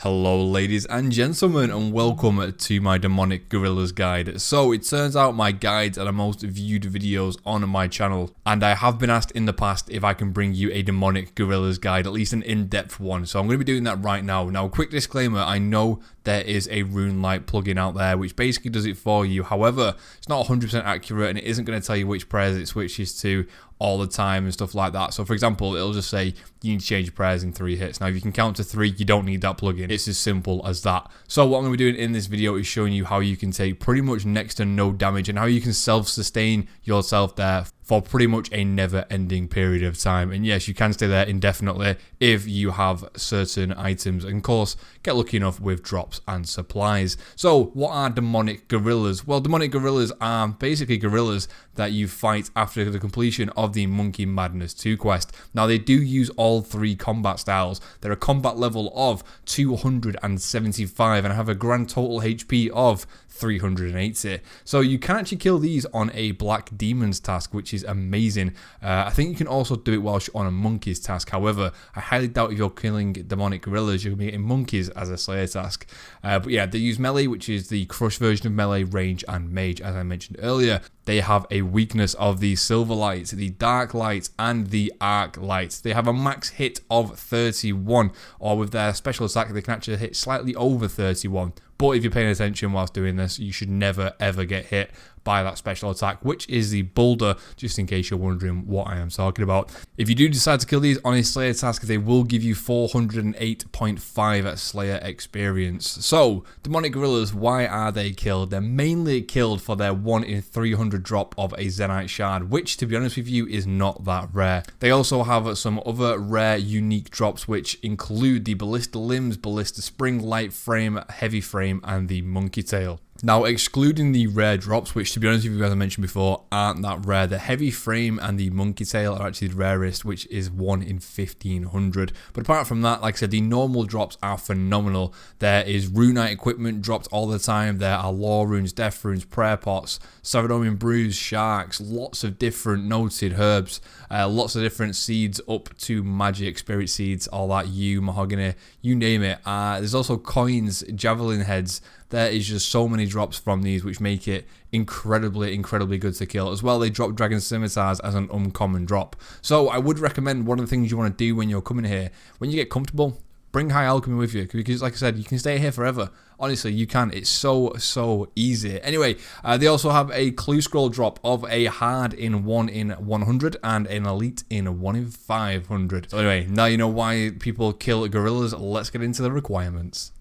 Hello ladies and gentlemen, and welcome to my Demonic Gorillas guide. So it turns out my guides are the most viewed videos on my channel, and I have been asked in the past if I can bring you a Demonic Gorillas guide, at least an in-depth one. So I'm going to be doing that right now. Now, quick disclaimer, I know there is a Runelight plugin out there which basically does it for you. However, it's not 100% accurate and it isn't going to tell you which prayers it switches to all the time and stuff like that. So for example, it'll just say you need to change your prayers in 3 hits. Now if you can count to 3, you don't need that plugin. It's as simple as that. So what I'm going to be doing in this video is showing you how you can take pretty much next to no damage and how you can self-sustain yourself there for pretty much a never-ending period of time. And yes, you can stay there indefinitely if you have certain items, and of course get lucky enough with drops and supplies. So what are Demonic Gorillas? Well, Demonic Gorillas are basically gorillas that you fight after the completion of the Monkey Madness 2 quest. Now they do use all 3 combat styles. They're a combat level of 275 and have a grand total HP of 380. So you can actually kill these on a Black Demons task, which is amazing. I think you can also do it whilst you're on a Monkeys task. However, I highly doubt if you're killing Demonic Gorillas, you're getting Monkeys as a Slayer task. But yeah, they use melee, which is the Crush version of melee, range, and mage, as I mentioned earlier. They have a weakness of the Silver Lights, the Dark Lights, and the Arc Lights. They have a max hit of 31, or with their special attack, they can actually hit slightly over 31. But if you're paying attention whilst doing this, you should never ever get hit by that special attack, which is the Boulder, just in case you're wondering what I am talking about. If you do decide to kill these on a Slayer task, they will give you 408.5 Slayer experience. So, Demonic Gorillas, why are they killed? They're mainly killed for their 1 in 300 drop of a Zenyte Shard, which, to be honest with you, is not that rare. They also have some other rare, unique drops, which include the Ballista Limbs, Ballista Spring, Light Frame, Heavy Frame, and the Monkey Tail. Now, excluding the rare drops, which to be honest with you, as I mentioned before, aren't that rare, the Heavy Frame and the Monkey Tail are actually the rarest, which is 1 in 1500. But apart from that, like I said, the normal drops are phenomenal. There is Runite equipment dropped all the time. There are Law Runes, Death Runes, Prayer Pots, Saradomian Brews, Sharks, lots of different noted herbs, lots of different seeds up to magic, spirit seeds, all that, mahogany, you name it. There's also coins, javelin heads. There is just so many drops from these which make it incredibly good to kill. As well, they drop Dragon Scimitars as an uncommon drop. So I would recommend, one of the things you want to do when you're coming here, when you get comfortable, bring High Alchemy with you, because like I said, you can stay here forever. Honestly, you can. It's so easy. Anyway, they also have a Clue Scroll drop of a Hard in 1 in 100 and an Elite in 1 in 500. So anyway, now you know why people kill gorillas. Let's get into the requirements.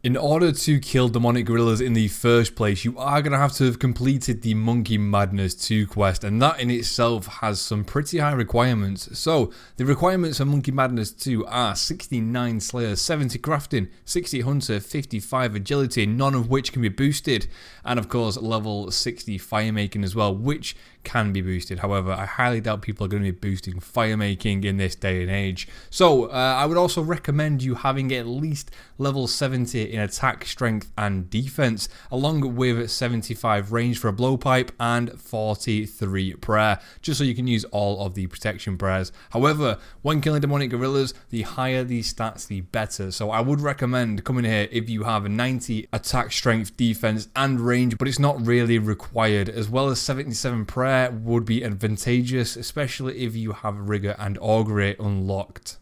In order to kill Demonic Gorillas in the first place, you are going to have to have completed the Monkey Madness 2 quest, and that in itself has some pretty high requirements. So, the requirements for Monkey Madness 2 are 69 Slayer, 70 Crafting, 60 Hunter, 55 Agility, none of which can be boosted, and of course level 60 Firemaking as well, which can be boosted. However, I highly doubt people are going to be boosting Firemaking in this day and age. So, I would also recommend you having at least level 70 in attack, strength, and defense, along with 75 range for a blowpipe and 43 prayer, just so you can use all of the protection prayers. However, when killing Demonic Gorillas, the higher these stats, the better. So I would recommend coming here if you have a 90 attack, strength, defense, and range, but it's not really required, as well as 77 prayer would be advantageous, especially if you have Rigor and Augury unlocked.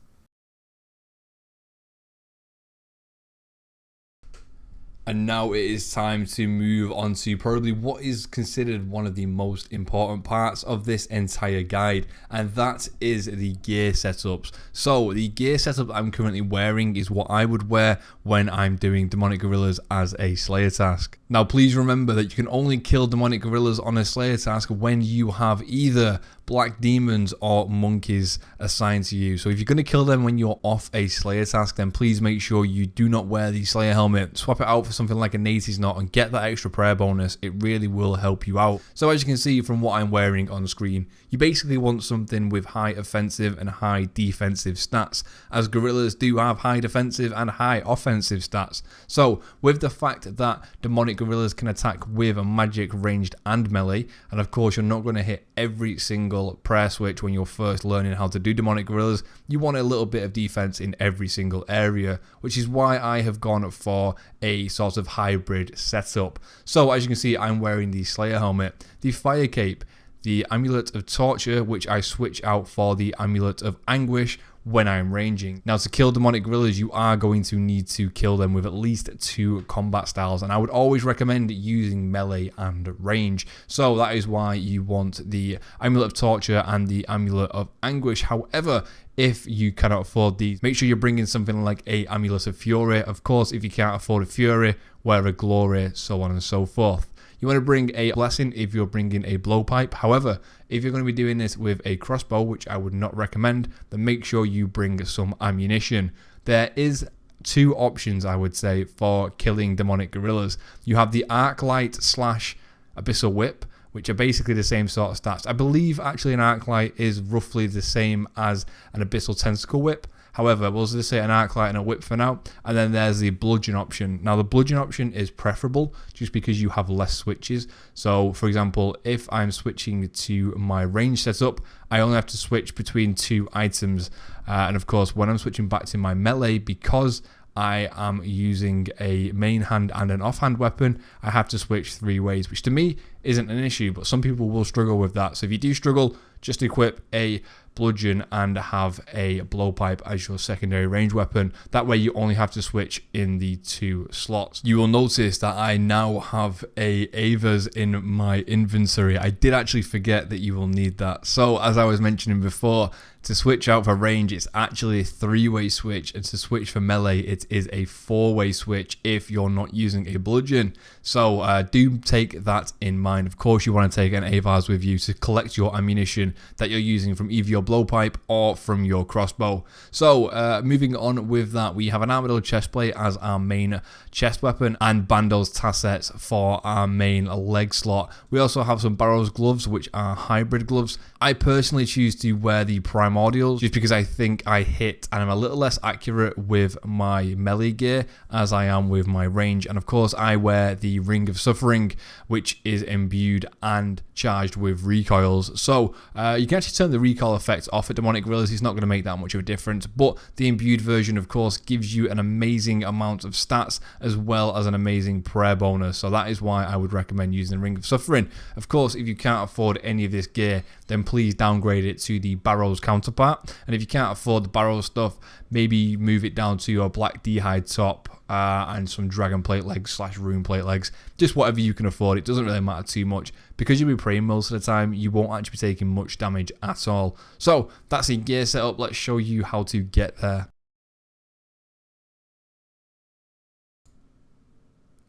And now it is time to move on to probably what is considered one of the most important parts of this entire guide, and that is the gear setups. So the gear setup I'm currently wearing is what I would wear when I'm doing Demonic Gorillas as a Slayer task. Now please remember that you can only kill Demonic Gorillas on a Slayer task when you have either Black Demons or Monkeys assigned to you. So if you're going to kill them when you're off a Slayer task, then please make sure you do not wear the Slayer helmet. Swap it out for something like a Nate's Knot and get that extra prayer bonus. It really will help you out. So as you can see from what I'm wearing on screen, you basically want something with high offensive and high defensive stats, as gorillas do have high defensive and high offensive stats. So with the fact that Demonic gorillas can attack with magic, ranged and melee, and of course you're not going to hit every single prayer switch when you're first learning how to do demonic gorillas. You want a little bit of defense in every single area, which is why I have gone for a sort of hybrid setup. So as you can see, I'm wearing the Slayer helmet, the fire cape, the amulet of torture, which I switch out for the amulet of anguish when I'm ranging. Now, to kill demonic gorillas, you are going to need to kill them with at least 2 combat styles, and I would always recommend using melee and range. So that is why you want the amulet of torture and the amulet of anguish. However, if you cannot afford these, make sure you're bringing something like a amulet of fury. Of course, if you can't afford a fury, wear a glory, so on and so forth. You want to bring a blessing if you're bringing a blowpipe. However, if you're going to be doing this with a crossbow, which I would not recommend, then make sure you bring some ammunition. There is 2 options, I would say, for killing demonic gorillas. You have the arc light / abyssal whip, which are basically the same sort of stats. I believe actually an arc light is roughly the same as an abyssal tentacle whip. However, we'll just say an arc light and a whip for now. And then there's the bludgeon option. Now, the bludgeon option is preferable just because you have less switches. So, for example, if I'm switching to my range setup, I only have to switch between 2 items. And of course, when I'm switching back to my melee, because I am using a main hand and an offhand weapon, I have to switch 3 ways, which to me isn't an issue, but some people will struggle with that. So if you do struggle, just equip a bludgeon and have a blowpipe as your secondary range weapon. That way you only have to switch in the 2 slots. You will notice that I now have a Avers in my inventory. I did actually forget that you will need that. So as I was mentioning before, to switch out for range, it's actually a 3-way switch, and to switch for melee, it is a 4-way switch if you're not using a bludgeon. So do take that in mind. Of course, you want to take an Avars with you to collect your ammunition that you're using from either your blowpipe or from your crossbow. So moving on with that, we have an armadillo chestplate as our main chest weapon and Bandos tassets for our main leg slot. We also have some Barrows gloves, which are hybrid gloves. I personally choose to wear the primordials just because I think I hit and I'm a little less accurate with my melee gear as I am with my range. And of course, I wear the Ring of Suffering, which is imbued and charged with recoils. So you can actually turn the recoil effect off at demonic gorillas. It's not going to make that much of a difference, but the imbued version, of course, gives you an amazing amount of stats as well as an amazing prayer bonus. So that is why I would recommend using the Ring of Suffering. Of course, if you can't afford any of this gear, then please downgrade it to the Barrows counterpart. And if you can't afford the Barrows stuff, maybe move it down to your black D-hide top and some dragon plate legs / rune plate legs. Just whatever you can afford. It doesn't really matter too much. Because you'll be praying most of the time, you won't actually be taking much damage at all. So that's the gear setup. Let's show you how to get there.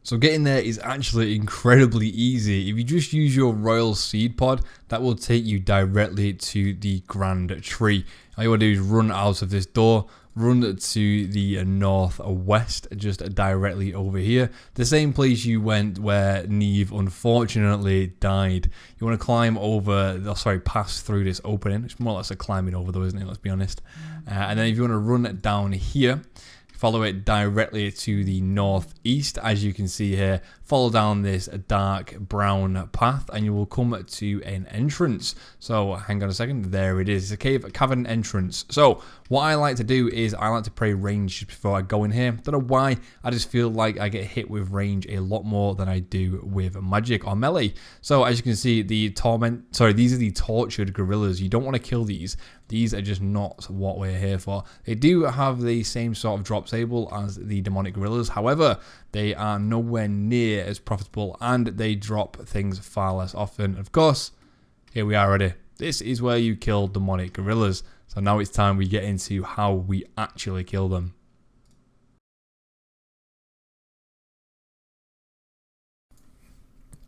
So getting there is actually incredibly easy. If you just use your royal seed pod, that will take you directly to the grand tree. All you want to do is run out of this door, run to the northwest, just directly over here. The same place you went where Neve unfortunately died. You want to climb over, pass through this opening. It's more or less a climbing over though, isn't it? Let's be honest. And then if you want to run down here, follow it directly to the northeast, as you can see here. Follow down this dark brown path and you will come to an entrance. So hang on a second, there it is. It's a cavern entrance. So what I like to do is I like to pray range just before I go in here. Don't know why, I just feel like I get hit with range a lot more than I do with magic or melee. So as you can see, these are the tortured gorillas. You don't want to kill these. These are just not what we're here for. They do have the same sort of drop table as the demonic gorillas. However, they are nowhere near as profitable and they drop things far less often. Of course, here we are already. This is where you kill demonic gorillas. So now it's time we get into how we actually kill them.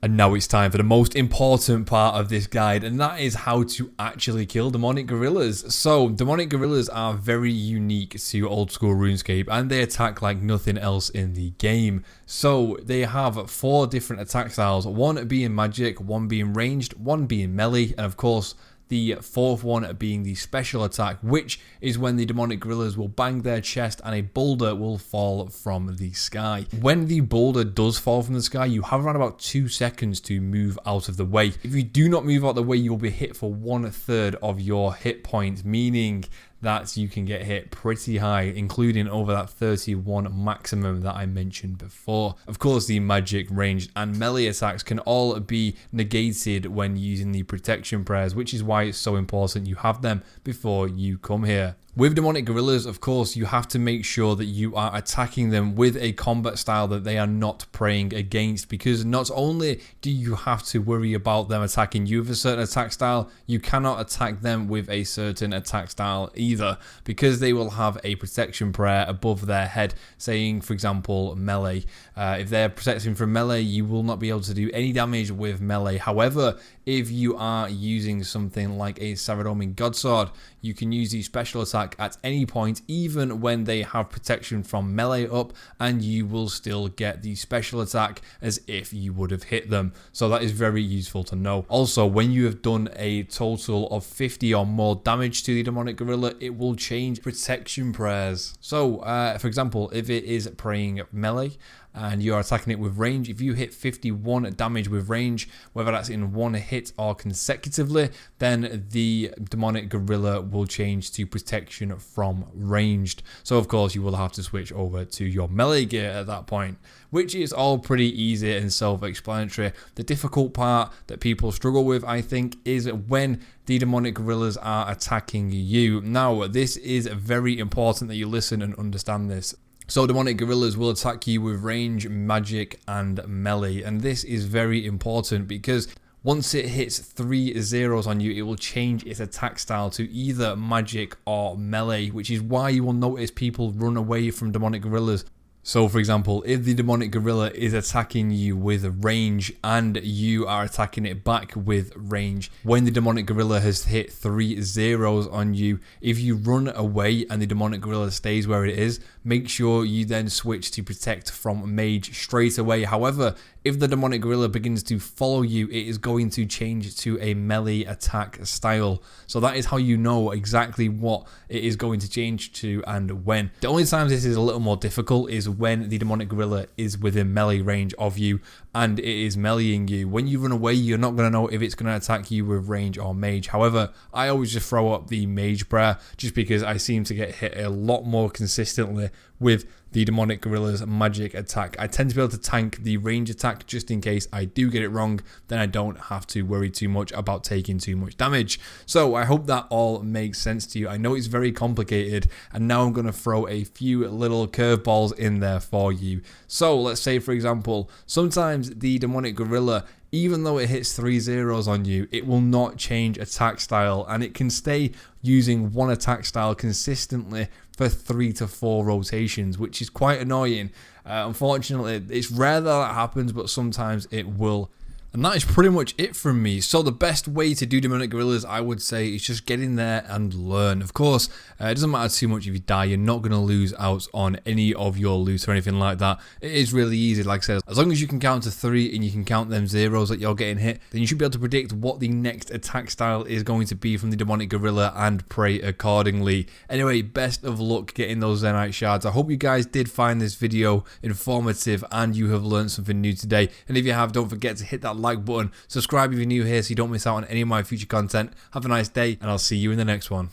And now it's time for the most important part of this guide, and that is how to actually kill demonic gorillas. So demonic gorillas are very unique to old school RuneScape and they attack like nothing else in the game. So they have 4 different attack styles, one being magic, one being ranged, one being melee, and of course The fourth one being the special attack, which is when the demonic gorillas will bang their chest and a boulder will fall from the sky. When the boulder does fall from the sky, you have around about 2 seconds to move out of the way. If you do not move out of the way, you'll be hit for 1/3 of your hit points, meaning that you can get hit pretty high, including over that 31 maximum that I mentioned before. Of course, the magic, ranged, and melee attacks can all be negated when using the protection prayers, which is why it's so important you have them before you come here. With demonic gorillas, of course, you have to make sure that you are attacking them with a combat style that they are not praying against, because not only do you have to worry about them attacking you with a certain attack style, you cannot attack them with a certain attack style either, because they will have a protection prayer above their head saying, for example, melee. If they're protecting from melee, you will not be able to do any damage with melee. However, if you are using something like a Saradomin Godsword, you can use the special attack at any point, even when they have protection from melee up, and you will still get the special attack as if you would have hit them. So that is very useful to know. Also, when you have done a total of 50 or more damage to the demonic gorilla, it will change protection prayers. So, for example, if it is praying melee, and you are attacking it with range, if you hit 51 damage with range, whether that's in one hit or consecutively, then the demonic gorilla will change to protection from ranged. So of course you will have to switch over to your melee gear at that point, which is all pretty easy and self-explanatory. The difficult part that people struggle with, I think, is when the demonic gorillas are attacking you. Now, this is very important that you listen and understand this. So demonic gorillas will attack you with range, magic, and melee, and this is very important because once it hits 3 zeros on you, it will change its attack style to either magic or melee, which is why you will notice people run away from demonic gorillas. So for example, if the demonic gorilla is attacking you with range and you are attacking it back with range, when the demonic gorilla has hit 3 zeros on you, if you run away and the demonic gorilla stays where it is, make sure you then switch to protect from mage straight away. However, if the demonic gorilla begins to follow you, it is going to change to a melee attack style. So that is how you know exactly what it is going to change to and when. The only times this is a little more difficult is when the demonic gorilla is within melee range of you and it is meleeing you. When you run away, you're not going to know if it's going to attack you with range or mage. However, I always just throw up the mage prayer just because I seem to get hit a lot more consistently with the demonic gorilla's magic attack. I tend to be able to tank the range attack just in case I do get it wrong, then I don't have to worry too much about taking too much damage. So I hope that all makes sense to you. I know it's very complicated, and now I'm going to throw a few little curveballs in there for you. So let's say, for example, sometimes the demonic gorilla, even though it hits 3 zeros on you, it will not change attack style, and it can stay using one attack style consistently for 3 to 4 rotations, which is quite annoying. Unfortunately, it's rare that happens, but sometimes it will. And that is pretty much it from me. So the best way to do demonic gorillas, I would say, is just get in there and learn. Of course, it doesn't matter too much if you die. You're not going to lose out on any of your loot or anything like that. It is really easy, like I said. As long as you can count to 3 and you can count them zeros that you're getting hit, then you should be able to predict what the next attack style is going to be from the demonic gorilla and pray accordingly. Anyway, best of luck getting those Zenyte shards. I hope you guys did find this video informative and you have learned something new today. And if you have, don't forget to hit that like button, subscribe if you're new here so you don't miss out on any of my future content. Have a nice day, and I'll see you in the next one.